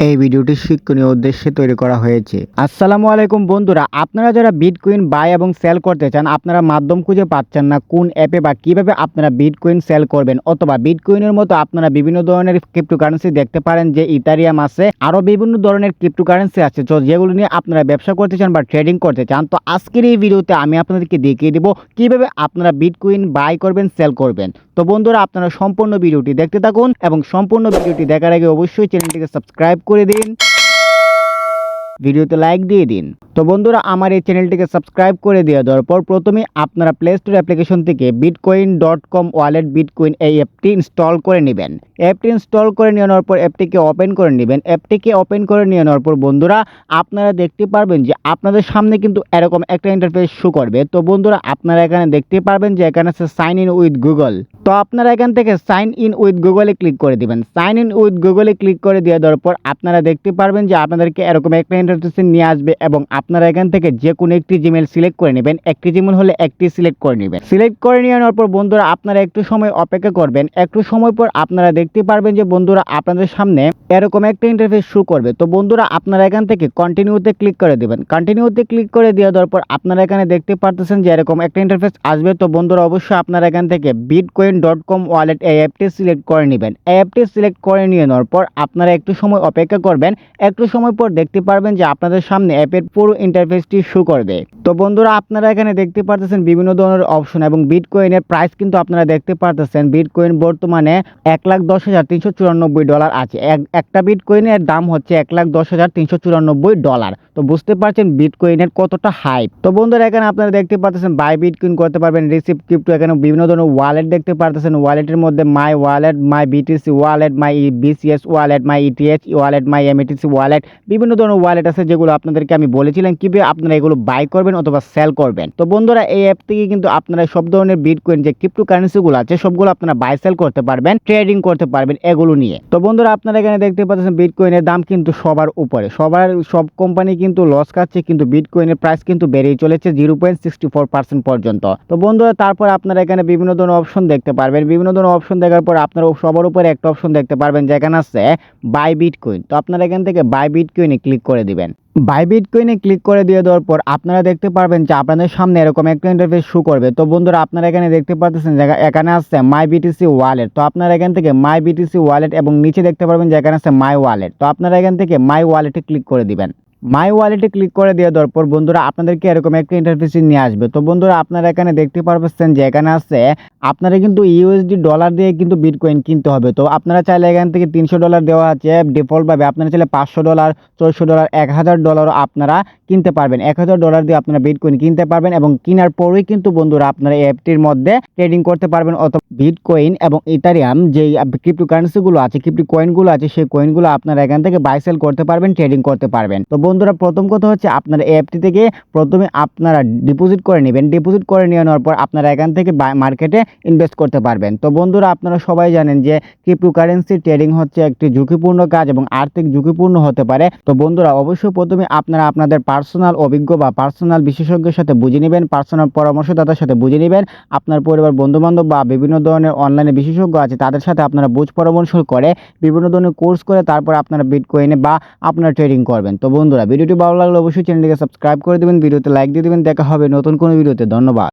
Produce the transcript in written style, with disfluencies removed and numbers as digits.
এই ভিডিওটি শিক্ষণীয় উদ্দেশ্যে তৈরি করা হয়েছে। আসসালামু আলাইকুম বন্ধুরা, আপনারা যারা বিটকয়েন বাই এবং সেল করতে চান, আপনারা মাধ্যম খুঁজে পাচ্ছেন না কোন অ্যাপে বা কিভাবে আপনারা বিটকয়েন সেল করবেন, অথবা বিটকয়েনের মতো আপনারা বিভিন্ন ধরনের ক্রিপ্টোকারেন্সি দেখতে পারেন যে ইথারিয়াম আছে, আরো বিভিন্ন ধরনের ক্রিপ্টোকারেন্সি আছে তো যেগুলো নিয়ে আপনারা ব্যবসা করতে চান বা ট্রেডিং করতে চান। তো আজকের এই ভিডিওতে আমি আপনাদেরকে দেখিয়ে দিব কিভাবে আপনারা বিটকয়েন বাই করবেন, সেল করবেন। তো বন্ধুরা, আপনারা সম্পূর্ণ ভিডিওটি দেখতে থাকুন এবং সম্পূর্ণ ভিডিওটি দেখার আগে অবশ্যই চ্যানেলটিকে সাবস্ক্রাইব করে দিন, ভিডিওতে লাইক দিয়ে দিন। তো বন্ধুরা, আমার এই চ্যানেলটিকে সাবস্ক্রাইব করে দেওয়ার পর প্রথমে আপনারা প্লে স্টোর অ্যাপ্লিকেশন থেকে bitcoin.com ওয়ালেট বিটকয়েন এই অ্যাপটি ইনস্টল করে নেবেন। অ্যাপটি ইনস্টল করে নেওয়ার পর অ্যাপটিকে ওপেন করে নেবেন। অ্যাপটিকে ওপেন করে নেওয়ার পর বন্ধুরা, আপনারা দেখতে পারবেন যে আপনাদের সামনে কিন্তু এরকম একটা ইন্টারফেস শো করবে। তো বন্ধুরা, আপনারা এখানে দেখতে পারবেন যে এখানে আছে সাইন ইন উইথ গুগল। তো আপনারা এখান থেকে সাইন ইন উইথ গুগলে ক্লিক করে দিবেন। সাইন ইন উইথ গুগলে ক্লিক করে দেওয়ার পর আপনারা দেখতে পারবেন যে আপনাদেরকে এরকম একটা ইন্টারফেসে নিয়ে আসবে এবং আপনারা এখান থেকে যে কোনো একটি জিমেল সিলেক্ট করে নেবেন। একটি জিমেল হলে একটি সিলেক্ট করে নেবেন। সিলেক্ট করে নেওয়ার পর বন্ধুরা, আপনারা একটু সময় অপেক্ষা করবেন। একটু সময় পর আপনারা দেখতে পারবেন যে বন্ধুরা আপনাদের সামনে এরকম একটা ইন্টারফেস শো করবে। তো বন্ধুরা, আপনারা এখান থেকে কন্টিনিউতে ক্লিক করে দিবেন। কন্টিনিউতে ক্লিক করে দেওয়ার পর আপনারা এখানে দেখতে পারতেছেন যে এরকম একটা ইন্টারফেস আসবে। তো বন্ধুরা, অবশ্যই আপনারা এখান থেকে bitcoin.com ওয়ালেট এই অ্যাপটি সিলেক্ট করে নেবেন। এই অ্যাপটি সিলেক্ট করে নেওয়ার পর আপনারা একটু সময় অপেক্ষা করবেন। একটু সময় পর দেখতে পারবেন যে আপনাদের সামনে অ্যাপের পুরো ইন্টারফেসটি শো করবে। তো বন্ধুরা, আপনারা এখানে দেখতে পারতেছেন বিভিন্ন ধরনের অপশন এবং বিটকয়েনের প্রাইস কিন্তু আপনারা দেখতে পারতেছেন। বিটকয়েন বর্তমানে $1,10,394 আছে। একটা বিটকয়েনের দাম হচ্ছে $1,10,394। তো বুঝতে পারছেন বিটকয়েনের কতটা হাইপ। তো বন্ধুরা, এখানে আপনারা দেখতে পারতেছেন বাই বিটকয়েন করতে পারবেন, রিসিভ ক্রিপ্টো, এখানে বিভিন্ন ধরনের ওয়ালেট দেখতে পারতেছেন। ওয়ালেটের মধ্যে my wallet, my BTC wallet, my BCS wallet, my ETH wallet, my METC wallet, বিভিন্ন ধরনের ওয়ালেট আছে যেগুলো আপনাদেরকে আমি বলেছিলাম কিভাবে আপনারা এগুলো বাই করবেন অথবা সেল করবেন। তো বন্ধুরা, এই অ্যাপ থেকে কিন্তু আপনারা সব ধরনের বিটকয়েন যে ক্রিপ্টোকারেন্সিগুলো আছে সবগুলো আপনারা বাই সেল করতে পারবেন, ট্রেডিং করতে পারবেন এগুলো নিয়ে। তো বন্ধুরা, আপনারা এখানে দেখতে পাচ্ছেন বিটকয়েনের দাম কিন্তু সবার উপরে, সব কোম্পানি কিন্তু লস খাচ্ছে, কিন্তু বিটকয়েনের প্রাইস কিন্তু বেড়েই চলেছে 0.64% পর্যন্ত। তো বন্ধুরা, তারপর আপনারা এখানে বিভিন্ন ধরনের অপশন দেখতে পারবেন। বিভিন্ন ধরনের অপশন দেখার পর আপনারা সবার উপরে একটা অপশন দেখতে পারবেন যেখানে আছে বাই বিটকয়েন। তো আপনারা এখান থেকে বাই বিটকয়েনে ক্লিক করে দিবেন। বাই বিটকয়েনে ক্লিক করে দেওয়ার পর আপনারা দেখতে পারবেন যে আপনাদের সামনে এরকম একটা ইন্টারফেস শো করবে। তো বন্ধুরা, আপনারা এখানে দেখতে পাচ্ছেন যে এখানে আছে মাই বিটিসি ওয়ালেট। তো আপনারা এখান থেকে মাই বিটিসি ওয়ালেট এবং নিচে দেখতে পারবেন যে এখানে আছে মাই ওয়ালেট। তো আপনারা এখান থেকে মাই ওয়ালেটে ক্লিক করে দিবেন। মাই ওয়ালেটে ক্লিক করে দেওয়ার পর বন্ধুরা, আপনাদেরকে এরকম একটা ইন্টারফেস নিয়ে আসবে। তো বন্ধুরা, আপনারা এখানে দেখতে পারবেন যে এখানে আছে আপনারা কিন্তু ইউএসডি ডলার দিয়ে কিন্তু বিটকয়েন কিনতে হবে। তো আপনারা চাইলে এখান থেকে $300 দেওয়া আছে ডিফল্ট ভাবে, আপনারা চাইলে $500, $400, $1000 আপনারা কিনতে পারবেন। $1000 দিয়ে আপনারা বিটকয়েন কিনতে পারবেন এবং কেনার পরেই কিন্তু বন্ধুরা আপনারা এই অ্যাপটির মধ্যে ট্রেডিং করতে পারবেন। অথবা বিটকয়েন এবং ইথারিয়াম যে ক্রিপ্টোকারেন্সিগুলো আছে, ক্রিপ্টো কয়েনগুলো আছে, সেই কয়েনগুলো আপনারা এখান থেকে বাই সেল করতে পারবেন, ট্রেডিং করতে পারবেন। তো বন্ধুরা, প্রথম কথা হচ্ছে আপনারা এই অ্যাপটি থেকে প্রথমে আপনারা ডিপোজিট করে নেবেন। ডিপোজিট করে নেওয়ার পর আপনারা এখান থেকে মার্কেটে ইনভেস্ট করতে পারবেন। তো বন্ধুরা, আপনারা সবাই জানেন যে ক্রিপ্টোকারেন্সি ট্রেডিং হচ্ছে একটি ঝুঁকিপূর্ণ কাজ এবং আর্থিক ঝুঁকিপূর্ণ হতে পারে। তো বন্ধুরা, অবশ্যই প্রথমে আপনারা আপনাদের পার্সোনাল অভিজ্ঞ বা পার্সোনাল বিশেষজ্ঞের সাথে বুঝে নেবেন, পার্সোনাল পরামর্শদাতার সাথে বুঝে নেবেন। আপনার পরিবার, বন্ধুবান্ধব বা বিভিন্ন ধরনের অনলাইনে বিশেষজ্ঞ আছে তাদের সাথে আপনারা বুঝ পরামর্শ করে বিভিন্ন ধরনের কোর্স করে তারপর আপনারা বিটকয়েনে বা আপনারা ট্রেডিং করবেন। তো বন্ধুরা, ভিডিওটি ভালো লাগলে অবশ্যই চ্যানেলটিকে সাবস্ক্রাইব করে দেবেন, ভিডিওতে লাইক দিয়ে দেবেন। দেখা হবে নতুন কোনো ভিডিওতে। ধন্যবাদ।